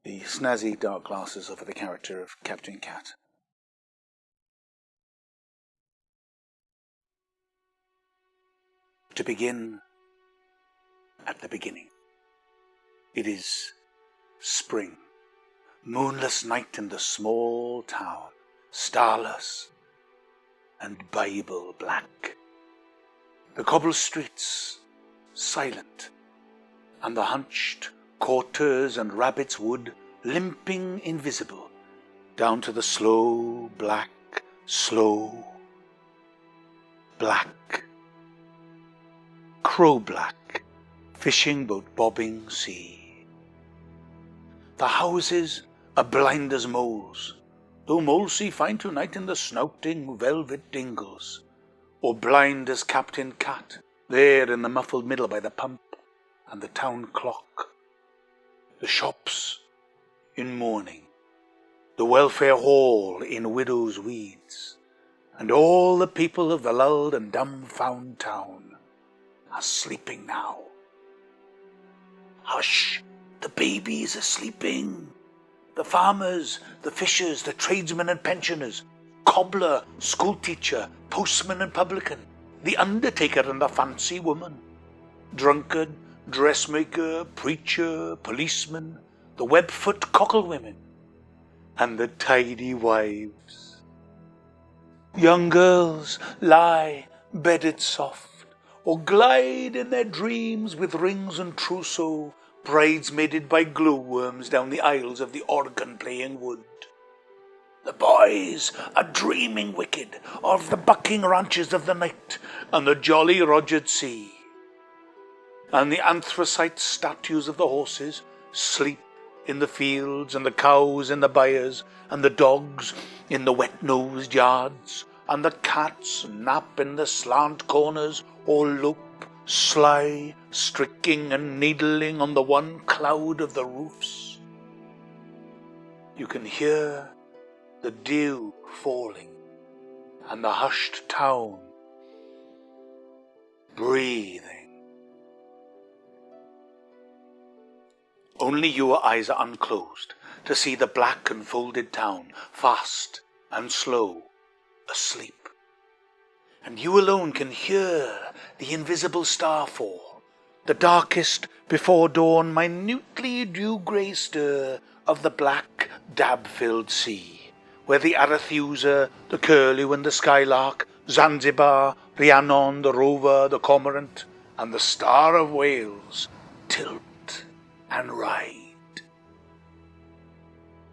the snazzy dark glasses over the character of Captain Cat. To begin at the beginning. It is spring, moonless night in the small town, starless and Bible black. The cobbled streets silent, and the hunched courtiers and rabbits wood limping invisible down to the slow black crow-black fishing boat bobbing sea. The houses are blind as moles, though moles see fine tonight in the snouting velvet dingles, or blind as Captain Cat, there in the muffled middle by the pump and the town clock. The shops in mourning, the welfare hall in widow's weeds, and all the people of the lulled and dumbfound town are sleeping now. Hush, the babies are sleeping. The farmers, the fishers, the tradesmen and pensioners, cobbler, schoolteacher, postman and publican, the undertaker and the fancy woman, drunkard, dressmaker, preacher, policeman, the webfoot cockle-women, and the tidy wives. Young girls lie bedded soft, or glide in their dreams with rings and trousseau, bridesmaided by glowworms down the aisles of the organ-playing wood. The boys are dreaming wicked of the bucking ranches of the night and the jolly Rogered sea. And the anthracite statues of the horses sleep in the fields, and the cows in the byres, and the dogs in the wet-nosed yards, and the cats nap in the slant corners, or lope, sly, stricking and needling on the one cloud of the roofs. You can hear the dew falling, and the hushed town breathing. Only your eyes are unclosed to see the black and folded town, fast and slow, asleep. And you alone can hear the invisible star fall, the darkest before dawn minutely dew-grey stir of the black dab-filled sea, where the Arethusa, the curlew and the skylark, Zanzibar, Rhiannon, the rover, the cormorant, and the Star of Wales tilt and ride.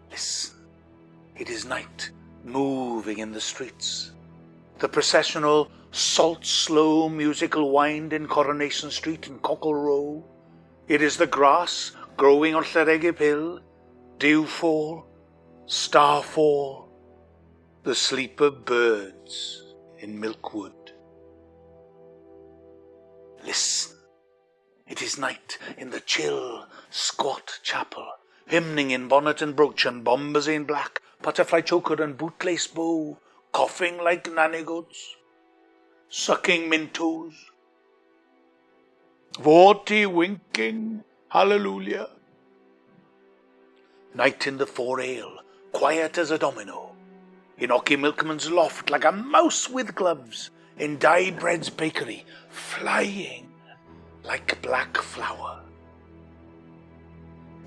Listen, it is night moving in the streets. The processional, salt-slow musical wind in Coronation Street and Cockle Row. It is the grass growing on Llaregib Hill, dewfall, starfall, the sleep of birds in Milkwood. Listen, it is night in the chill, squat chapel, hymning in bonnet and brooch and bombazine black, butterfly choker and bootlace bow, coughing like nanny-goats, sucking mintoes, vorty winking, hallelujah. Night in the fore-ale, quiet as a domino, in Ocky Milkman's loft like a mouse with gloves, in Dye-Bread's bakery, flying like black flour.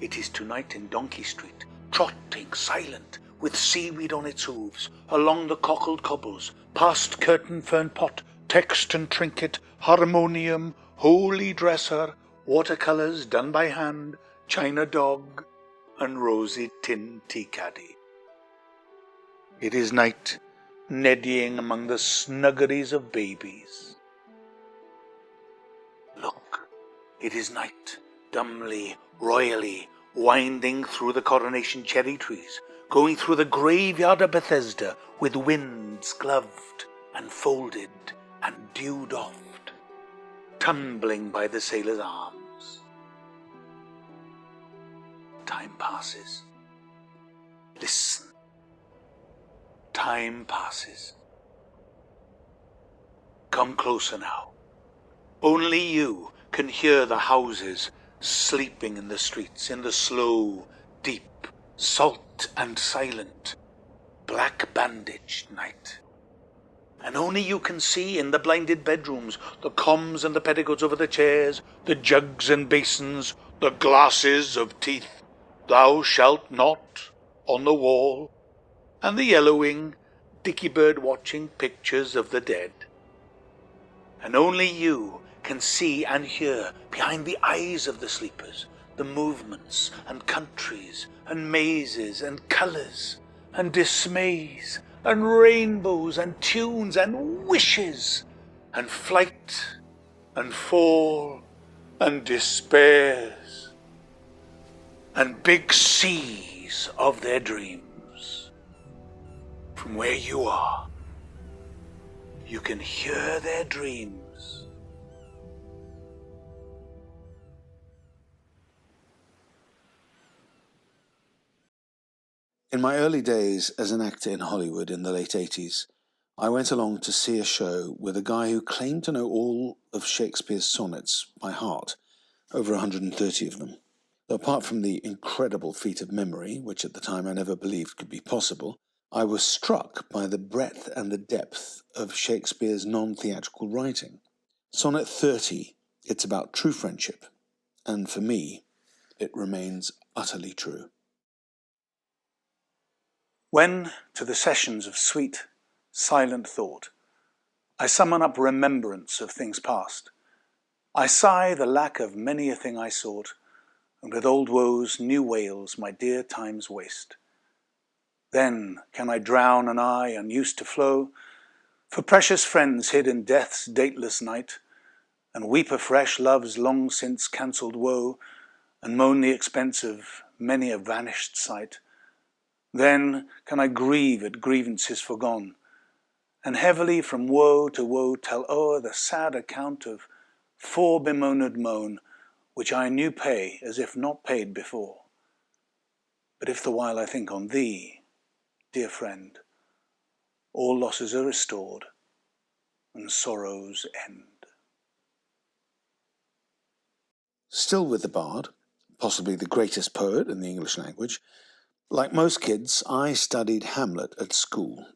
It is tonight in Donkey Street, trotting silent, with seaweed on its hooves, along the cockled cobbles, past curtain fern pot, text and trinket, harmonium, holy dresser, watercolours done by hand, china dog, and rosy tin tea caddy. It is night, neddying among the snuggeries of babies. Look, it is night, dumbly, royally, winding through the Coronation cherry trees, going through the graveyard of Bethesda with winds gloved and folded and dew-doffed, tumbling by the sailor's arms. Time passes. Listen. Time passes. Come closer now. Only you can hear the houses sleeping in the streets in the slow, deep, salt and silent, black-bandaged night. And only you can see in the blinded bedrooms the combs and the petticoats over the chairs, the jugs and basins, the glasses of teeth, thou shalt not, on the wall, and the yellowing, dicky-bird watching pictures of the dead. And only you can see and hear behind the eyes of the sleepers the movements and countries and mazes and colours and dismays and rainbows and tunes and wishes and flight and fall and despairs and big seas of their dreams. From where you are, you can hear their dreams. In my early days as an actor in Hollywood in the late 80s, I went along to see a show with a guy who claimed to know all of Shakespeare's sonnets by heart, over 130 of them. Though apart from the incredible feat of memory, which at the time I never believed could be possible, I was struck by the breadth and the depth of Shakespeare's non-theatrical writing. Sonnet 30, it's about true friendship, and for me, it remains utterly true. When, to the sessions of sweet, silent thought, I summon up remembrance of things past, I sigh the lack of many a thing I sought, and with old woes new wails my dear times waste. Then can I drown an eye unused to flow, for precious friends hid in death's dateless night, and weep afresh love's long since cancelled woe, and moan the expense of many a vanished sight. Then can I grieve at grievances forgone, and heavily from woe to woe tell o'er the sad account of fore-bemoaned moan, which I anew pay as if not paid before. But if the while I think on thee, dear friend, all losses are restored, and sorrows end. Still with the bard, possibly the greatest poet in the English language, like most kids, I studied Hamlet at school.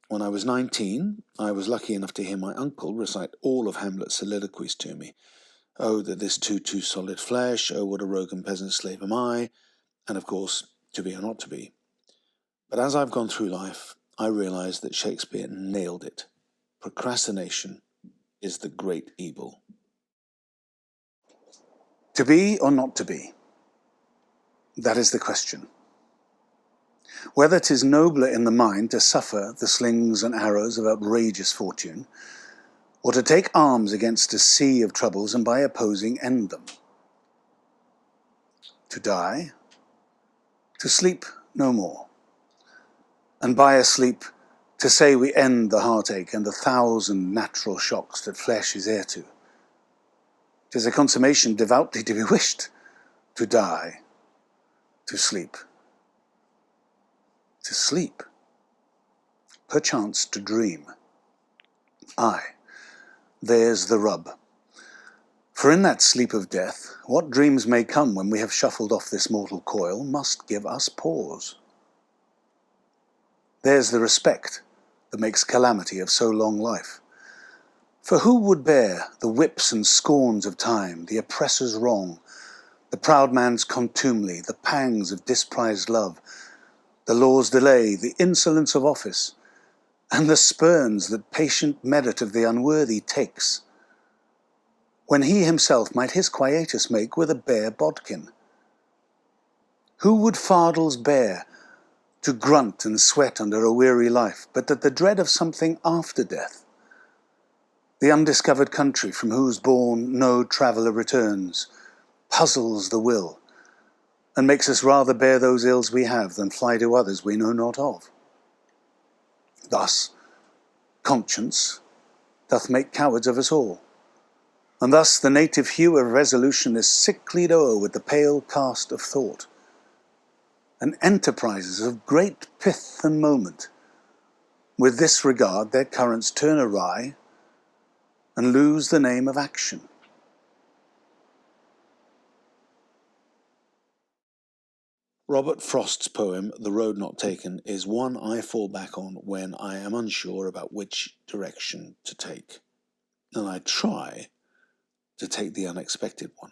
When I was 19, I was lucky enough to hear my uncle recite all of Hamlet's soliloquies to me. Oh, that this too solid flesh, oh, what a rogue and peasant slave am I, and of course, to be or not to be. But as I've gone through life, I realized that Shakespeare nailed it. Procrastination is the great evil. To be or not to be? That is the question. Whether 'tis nobler in the mind to suffer the slings and arrows of outrageous fortune, or to take arms against a sea of troubles and by opposing end them. To die, to sleep no more, and by a sleep to say we end the heartache and the thousand natural shocks that flesh is heir to. 'Tis a consummation devoutly to be wished, to die, to sleep. To sleep, perchance to dream. Aye, there's the rub. For in that sleep of death, what dreams may come when we have shuffled off this mortal coil must give us pause. There's the respect that makes calamity of so long life. For who would bear the whips and scorns of time, the oppressor's wrong, the proud man's contumely, the pangs of disprized love, the law's delay, the insolence of office, and the spurns that patient merit of the unworthy takes, when he himself might his quietus make with a bare bodkin? Who would fardels bear to grunt and sweat under a weary life, but that the dread of something after death, the undiscovered country from whose bourne no traveller returns, puzzles the will, and makes us rather bear those ills we have than fly to others we know not of? Thus, conscience doth make cowards of us all, and thus the native hue of resolution is sicklied o'er with the pale cast of thought, and enterprises of great pith and moment, with this regard their currents turn awry, and lose the name of action. Robert Frost's poem, The Road Not Taken, is one I fall back on when I am unsure about which direction to take. And I try to take the unexpected one.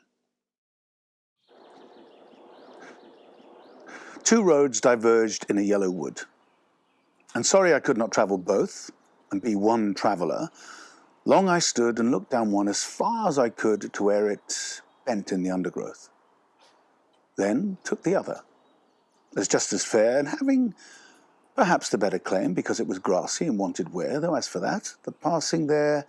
Two roads diverged in a yellow wood. And sorry I could not travel both and be one traveller. Long I stood and looked down one as far as I could to where it bent in the undergrowth. Then took the other, as just as fair, and having perhaps the better claim, because it was grassy and wanted wear, though as for that, the passing there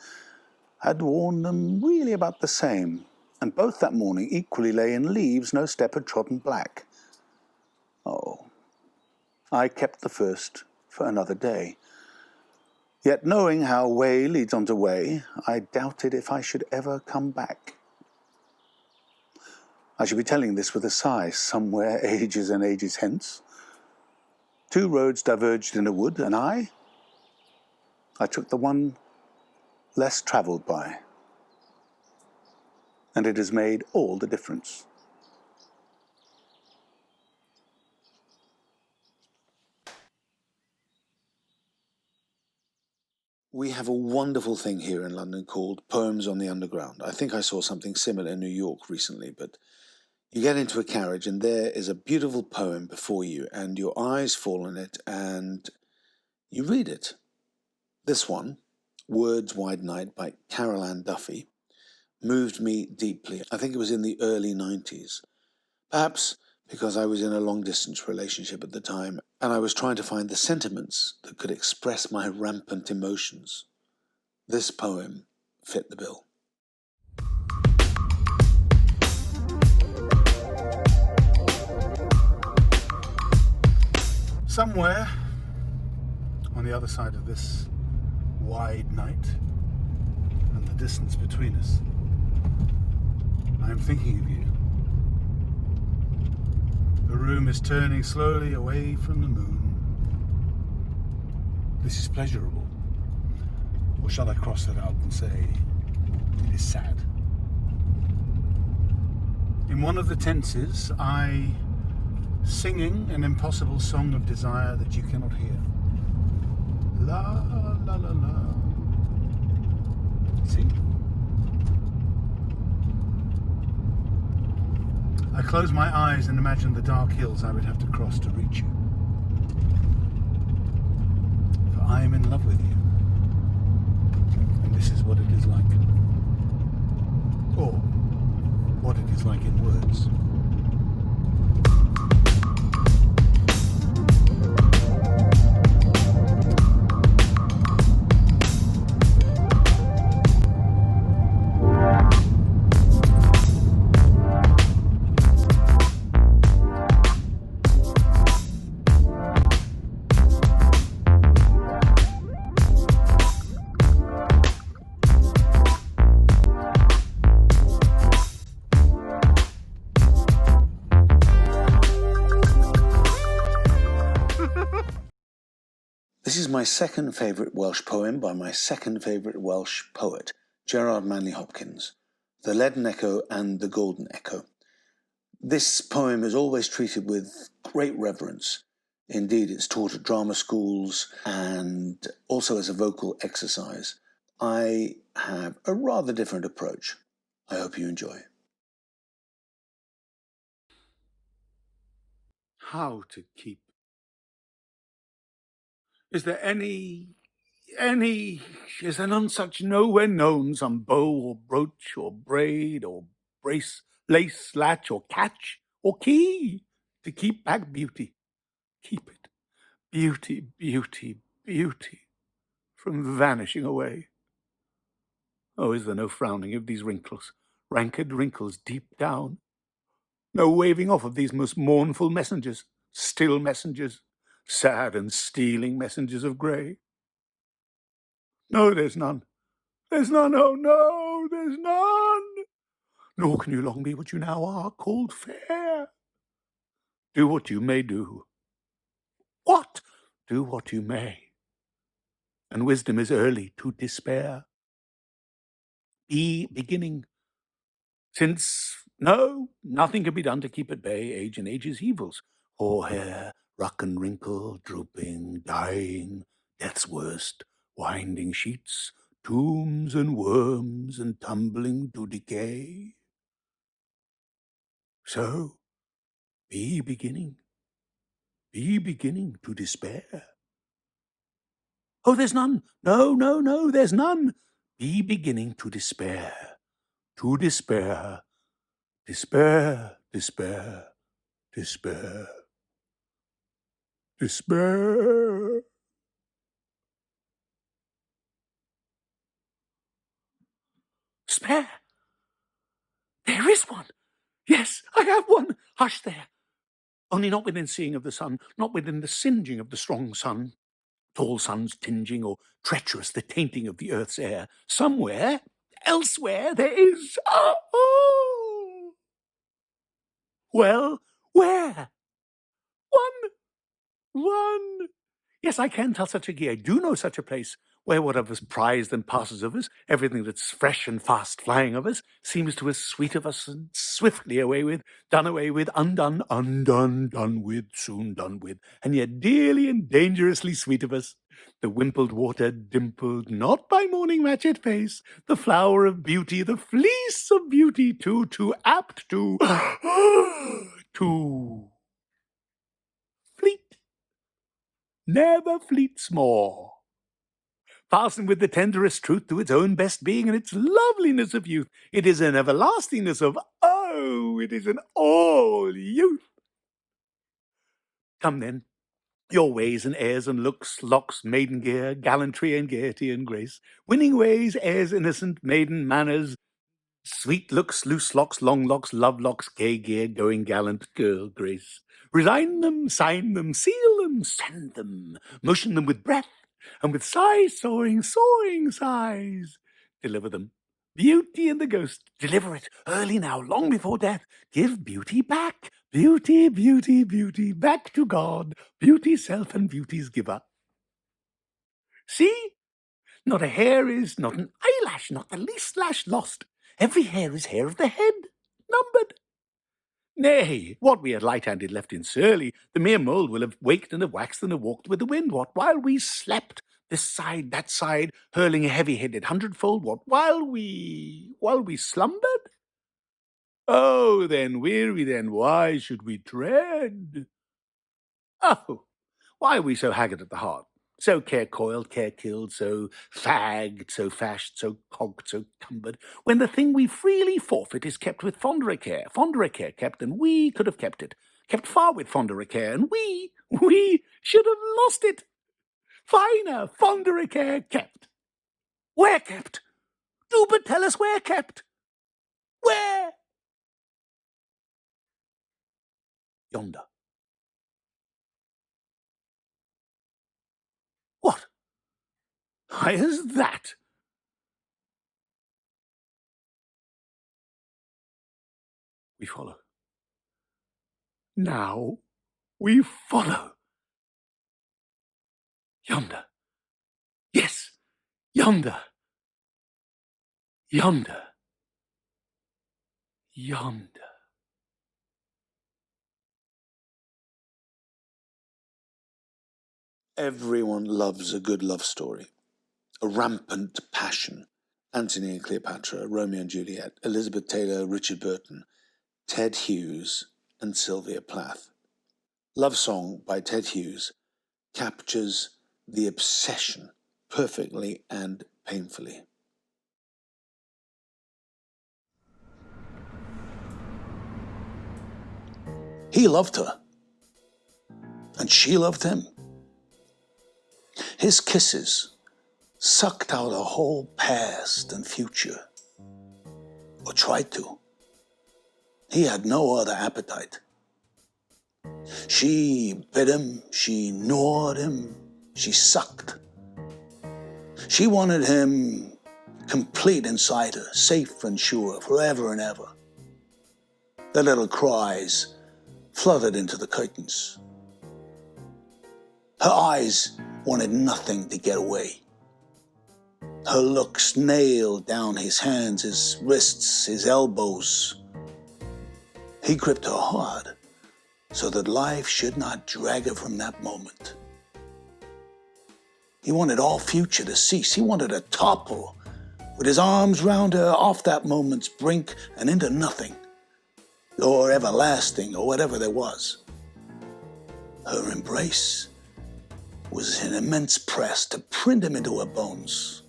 had worn them really about the same, and both that morning equally lay in leaves no step had trodden black. Oh, I kept the first for another day. Yet knowing how way leads on to way, I doubted if I should ever come back. I should be telling this with a sigh, somewhere ages and ages hence. Two roads diverged in a wood, and I took the one less travelled by. And it has made all the difference. We have a wonderful thing here in London called Poems on the Underground. I think I saw something similar in New York recently, but you get into a carriage and there is a beautiful poem before you and your eyes fall on it and you read it. This one, Words Wide Night by Carol Ann Duffy, moved me deeply. I think it was in the early 90s. Perhaps because I was in a long-distance relationship at the time, and I was trying to find the sentiments that could express my rampant emotions. This poem fit the bill. Somewhere on the other side of this wide night and the distance between us, I am thinking of you. The room is turning slowly away from the moon. This is pleasurable. Or shall I cross that out and say it is sad? In one of the tenses, I singing an impossible song of desire that you cannot hear. La la la la. See? I close my eyes and imagine the dark hills I would have to cross to reach you. For I am in love with you. And this is what it is like. Or what it is like in words. This is my second favourite Welsh poem by my second favourite Welsh poet, Gerard Manley Hopkins, The Leaden Echo and The Golden Echo. This poem is always treated with great reverence. Indeed, it's taught at drama schools and also as a vocal exercise. I have a rather different approach. I hope you enjoy. How to keep. Is there is there none such nowhere known, some bow or brooch or braid or brace, lace, latch or catch or key to keep back beauty? Keep it, beauty, beauty, beauty, from vanishing away. Oh, is there no frowning of these wrinkles, ranked wrinkles deep down? No waving off of these most mournful messengers, still messengers, sad and stealing messengers of grey? No, there's none. There's none, oh no, there's none. Nor can you long be what you now are, called fair. Do what you may do. What? Do what you may. And wisdom is early to despair. Be beginning. Since, no, nothing can be done to keep at bay age and age's evils, Hoar-hair, ruck and wrinkle, drooping, dying, death's worst, winding sheets, tombs and worms and tumbling to decay. So, be beginning to despair. Oh, there's none. No, there's none. Be beginning to despair. To despair. Despair. Despair. Despair. Despair. There is one. Yes, I have one. Hush there. Only not within seeing of the sun, not within the singeing of the strong sun, tall sun's tinging, or treacherous the tainting of the earth's air. Somewhere, elsewhere, there is. Oh! Well, where? One. Yes, I can tell such a gear. I do know such a place, where whatever's prized and passes of us, everything that's fresh and fast flying of us, seems to us sweet of us and swiftly away with, done away with, undone, done with, soon done with, and yet dearly and dangerously sweet of us. The wimpled water dimpled, not by morning matched face, the flower of beauty, the fleece of beauty, too apt to to fleet. Never fleets more. Fastened with the tenderest truth to its own best being and its loveliness of youth, it is an everlastingness of, it is an all youth. Come then, your ways and airs and looks, locks, maiden gear, gallantry and gaiety and grace, winning ways, airs, innocent, maiden manners, sweet looks, loose locks, long locks, love locks, gay gear, going gallant, girl grace. Resign them, sign them, seal them, send them, motion them with breath, and with sighs, soaring sighs, deliver them. Beauty and the ghost, deliver it, early now, long before death. Give beauty back, beauty, back to God, beauty's self and beauty's giver. See? Not a hair is, not an eyelash, not the least lash lost. Every hair is hair of the head, numbered. Nay, what we had light-handed left in surly, the mere mole will have waked and have waxed and have walked with the wind. What, while we slept, this side, that side, hurling a heavy-headed hundredfold, what, while we slumbered? Oh, then, weary then, why should we tread? Oh, why are we so haggard at the heart? So care-coiled, care-killed, so fagged, so fashed, so cogged, so cumbered, when the thing we freely forfeit is kept with fonderer care kept, and we could have kept it, kept far with fonderer care, and we should have lost it. Finer, fonderer care kept. Where kept? Do but tell us where kept. Where? Yonder. What? High as that? We follow. Now we follow. Yonder. Yes, yonder. Yonder. Yonder. Everyone loves a good love story, a rampant passion. Antony and Cleopatra, Romeo and Juliet, Elizabeth Taylor, Richard Burton, Ted Hughes, and Sylvia Plath. Love Song by Ted Hughes captures the obsession perfectly and painfully. He loved her, and she loved him. His kisses sucked out her whole past and future, or tried to. He had no other appetite. She bit him, she gnawed him, she sucked. She wanted him complete inside her, safe and sure, forever and ever. The little cries flooded into the curtains. Her eyes wanted nothing to get away. Her looks nailed down his hands, his wrists, his elbows. He gripped her hard, so that life should not drag her from that moment. He wanted all future to cease. He wanted to topple with his arms round her off that moment's brink and into nothing, or everlasting, or whatever there was. Her embrace was an immense press to print him into her bones.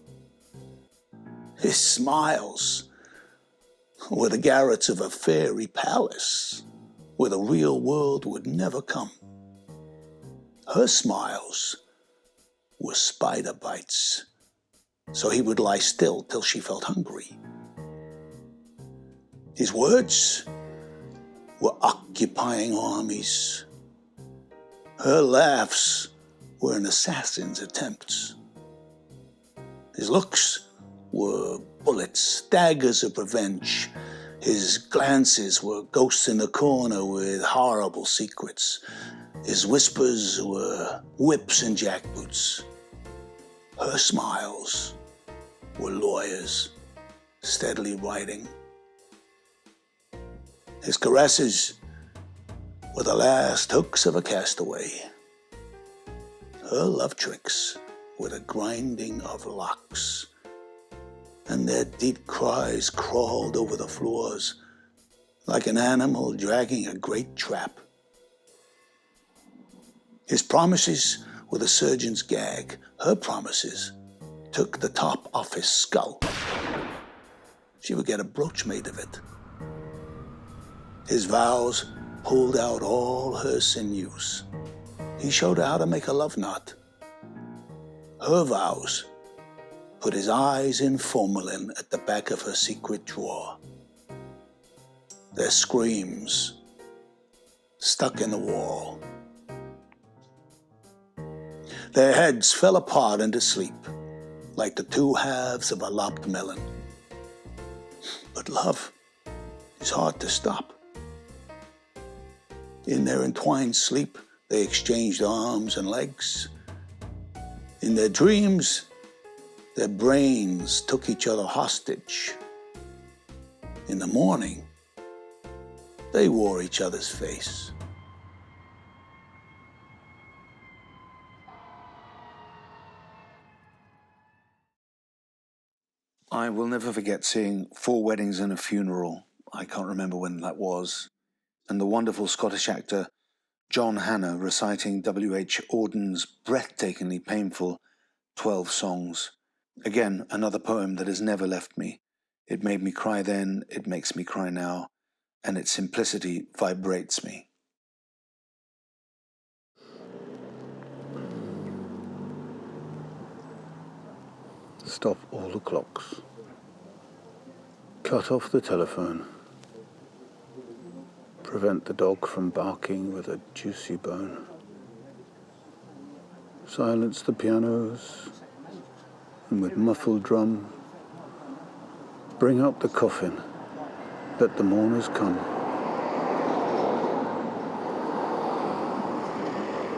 His smiles were the garrets of a fairy palace where the real world would never come. Her smiles were spider bites, so he would lie still till she felt hungry. His words were occupying armies. Her laughs were an assassin's attempts. His looks were bullets, daggers of revenge. His glances were ghosts in the corner with horrible secrets. His whispers were whips and jackboots. Her smiles were lawyers steadily writing. His caresses were the last hooks of a castaway. Her love tricks were the grinding of locks, and their deep cries crawled over the floors like an animal dragging a great trap. His promises were the surgeon's gag. Her promises took the top off his skull. She would get a brooch made of it. His vows pulled out all her sinews. He showed her how to make a love knot. Her vows put his eyes in formalin at the back of her secret drawer. Their screams stuck in the wall. Their heads fell apart into sleep, like the two halves of a lopped melon. But love is hard to stop. In their entwined sleep, they exchanged arms and legs. In their dreams, their brains took each other hostage. In the morning, they wore each other's face. I will never forget seeing 4 Weddings and a Funeral. I can't remember when that was. And the wonderful Scottish actor John Hannah reciting W.H. Auden's breathtakingly painful 12 Songs. Again, another poem that has never left me. It made me cry then, it makes me cry now, and its simplicity vibrates me. Stop all the clocks. Cut off the telephone. Prevent the dog from barking with a juicy bone. Silence the pianos, and with muffled drum, bring out the coffin. Let the mourners come.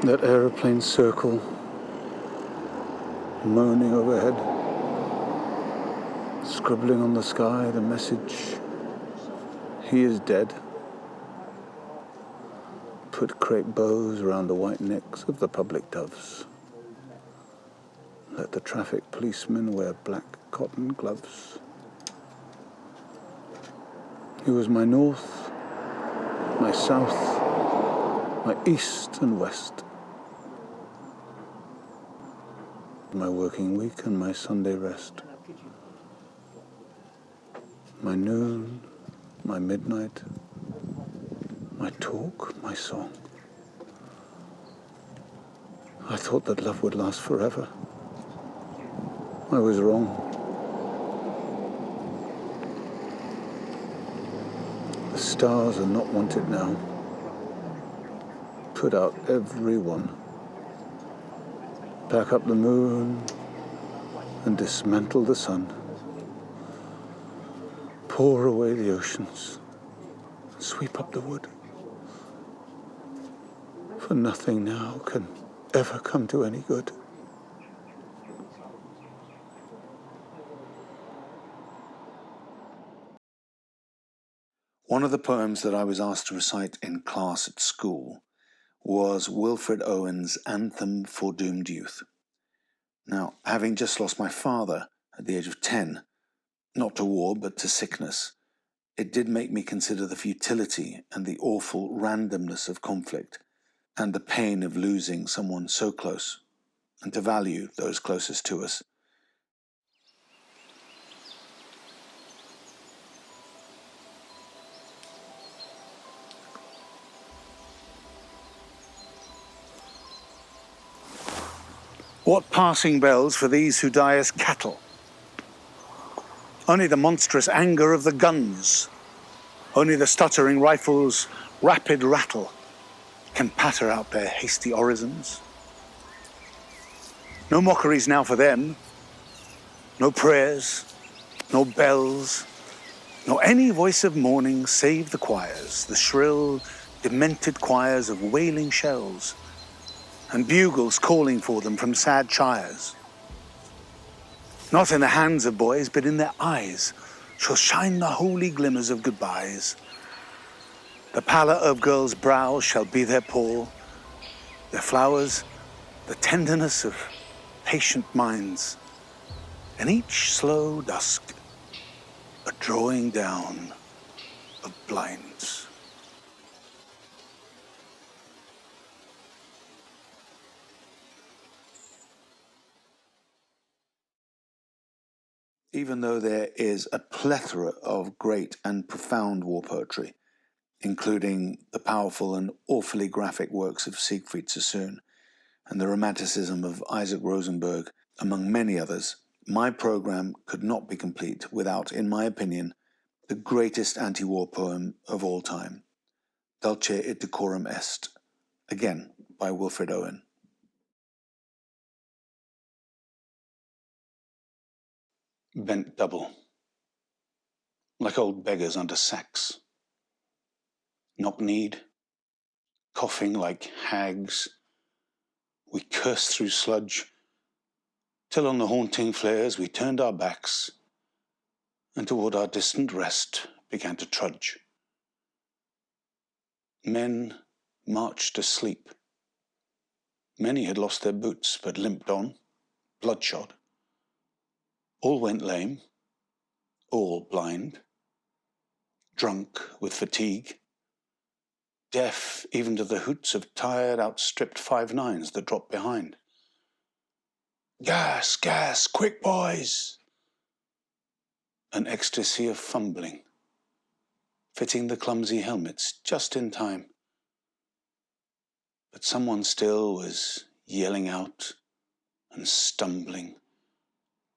Let aeroplanes circle, moaning overhead, scribbling on the sky the message, he is dead. Put crepe bows around the white necks of the public doves. Let the traffic policemen wear black cotton gloves. He was my north, my south, my east and west. My working week and my Sunday rest. My noon, my midnight, my talk, my song. I thought that love would last forever. I was wrong. The stars are not wanted now. Put out every one. Pack up the moon and dismantle the sun. Pour away the oceans and sweep up the wood. For nothing now can ever come to any good. One of the poems that I was asked to recite in class at school was Wilfred Owen's Anthem for Doomed Youth. Now, having just lost my father at the age of 10, not to war but to sickness, it did make me consider the futility and the awful randomness of conflict and the pain of losing someone so close, and to value those closest to us. What passing bells for these who die as cattle? Only the monstrous anger of the guns, only the stuttering rifles' rapid rattle can patter out their hasty orisons. No mockeries now for them, no prayers, no bells, nor any voice of mourning save the choirs, the shrill, demented choirs of wailing shells, and bugles calling for them from sad shires. Not in the hands of boys, but in their eyes shall shine the holy glimmers of goodbyes. The pallor of girls' brows shall be their pall, their flowers the tenderness of patient minds, and each slow dusk a drawing down of blinds. Even though there is a plethora of great and profound war poetry, including the powerful and awfully graphic works of Siegfried Sassoon and the romanticism of Isaac Rosenberg, among many others, my program could not be complete without, in my opinion, the greatest anti-war poem of all time, Dulce et Decorum Est, again by Wilfred Owen. Bent double, like old beggars under sacks, knock-kneed, coughing like hags, we cursed through sludge, till on the haunting flares we turned our backs, and toward our distant rest began to trudge. Men marched asleep. Many had lost their boots, but limped on, bloodshot. All went lame, all blind, drunk with fatigue, deaf even to the hoots of tired, outstripped 5-9s that dropped behind. Gas, gas, quick boys! An ecstasy of fumbling, fitting the clumsy helmets just in time. But someone still was yelling out and stumbling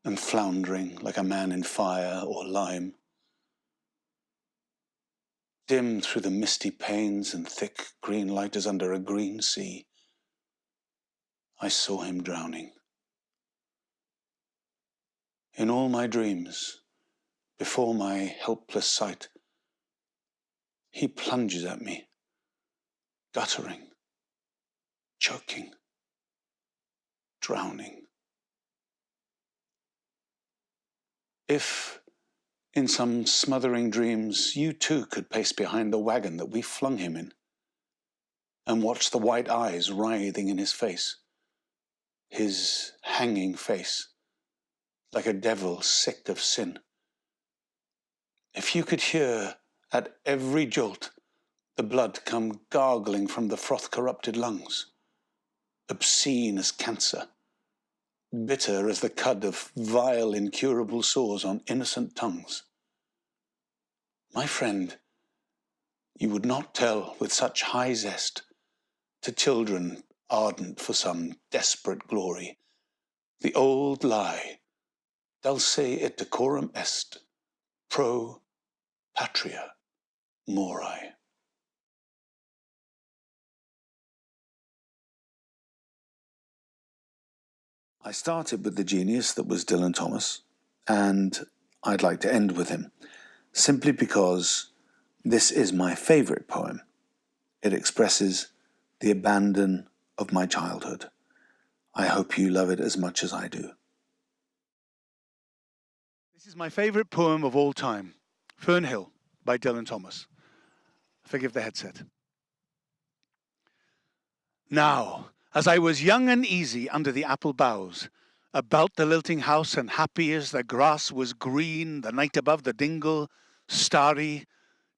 and floundering like a man in fire or lime. Dim through the misty panes and thick green light as under a green sea, I saw him drowning. In all my dreams, before my helpless sight, he plunges at me, guttering, choking, drowning. If, in some smothering dreams, you too could pace behind the wagon that we flung him in, and watch the white eyes writhing in his face, his hanging face, like a devil sick of sin. If you could hear, at every jolt, the blood come gargling from the froth-corrupted lungs, obscene as cancer, bitter as the cud of vile, incurable sores on innocent tongues. My friend, you would not tell with such high zest to children ardent for some desperate glory the old lie, dulce et decorum est, pro patria mori. I started with the genius that was Dylan Thomas, and I'd like to end with him, simply because this is my favourite poem. It expresses the abandon of my childhood. I hope you love it as much as I do. This is my favourite poem of all time, Fern Hill by Dylan Thomas. Forgive the headset. Now, as I was young and easy under the apple boughs, about the lilting house and happy as the grass was green, the night above the dingle, starry,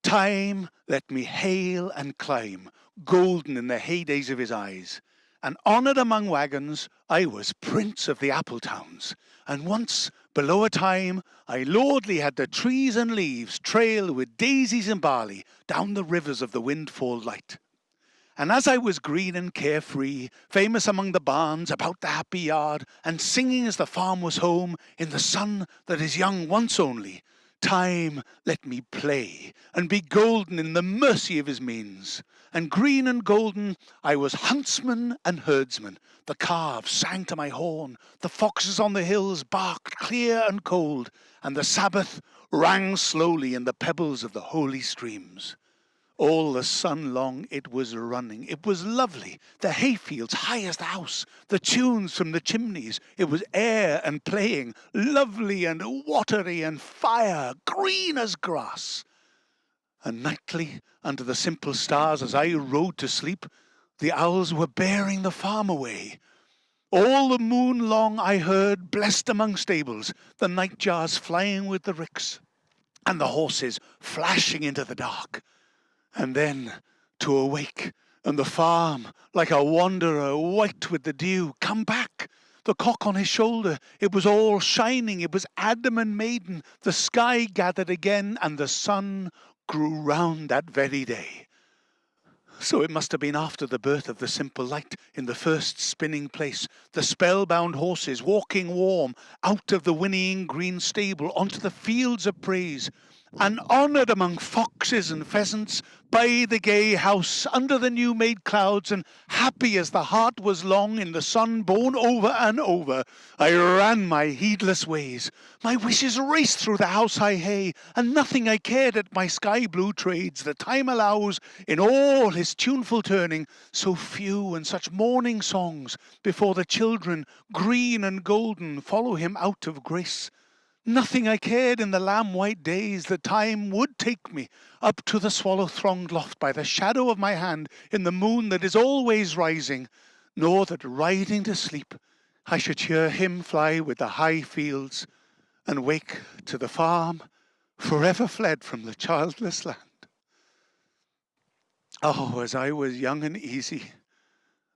time let me hail and climb, golden in the heydays of his eyes. And honoured among wagons, I was prince of the apple towns. And once, below a time, I lordly had the trees and leaves trail with daisies and barley down the rivers of the windfall light. And as I was green and carefree, famous among the barns about the happy yard, and singing as the farm was home in the sun that is young once only, time let me play and be golden in the mercy of his means. And green and golden I was huntsman and herdsman. The calves sang to my horn, the foxes on the hills barked clear and cold, and the Sabbath rang slowly in the pebbles of the holy streams. All the sun long it was running. It was lovely. The hayfields high as the house. The tunes from the chimneys. It was air and playing. Lovely and watery and fire. Green as grass. And nightly, under the simple stars, as I rode to sleep, the owls were bearing the farm away. All the moon long I heard, blessed among stables, the nightjars flying with the ricks, and the horses flashing into the dark. And then to awake, and the farm, like a wanderer, white with the dew, come back. The cock on his shoulder, it was all shining, it was Adam and maiden. The sky gathered again, and the sun grew round that very day. So it must have been after the birth of the simple light in the first spinning place, the spellbound horses walking warm out of the whinnying green stable onto the fields of praise, and honoured among foxes and pheasants by the gay house under the new-made clouds, and happy as the heart was long in the sun born over and over, I ran my heedless ways. My wishes raced through the house-high hay, and nothing I cared at my sky-blue trades the time allows in all his tuneful turning, so few and such morning songs before the children, green and golden, follow him out of grace. Nothing I cared in the lamb-white days the time would take me up to the swallow-thronged loft by the shadow of my hand in the moon that is always rising, nor that riding to sleep I should hear him fly with the high fields and wake to the farm forever fled from the childless land. Oh, as I was young and easy,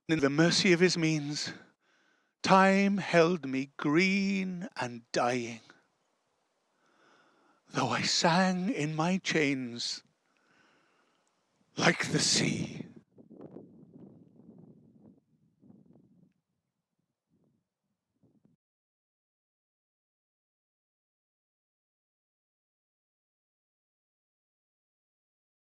in the mercy of his means, time held me green and dying. Though I sang in my chains like the sea.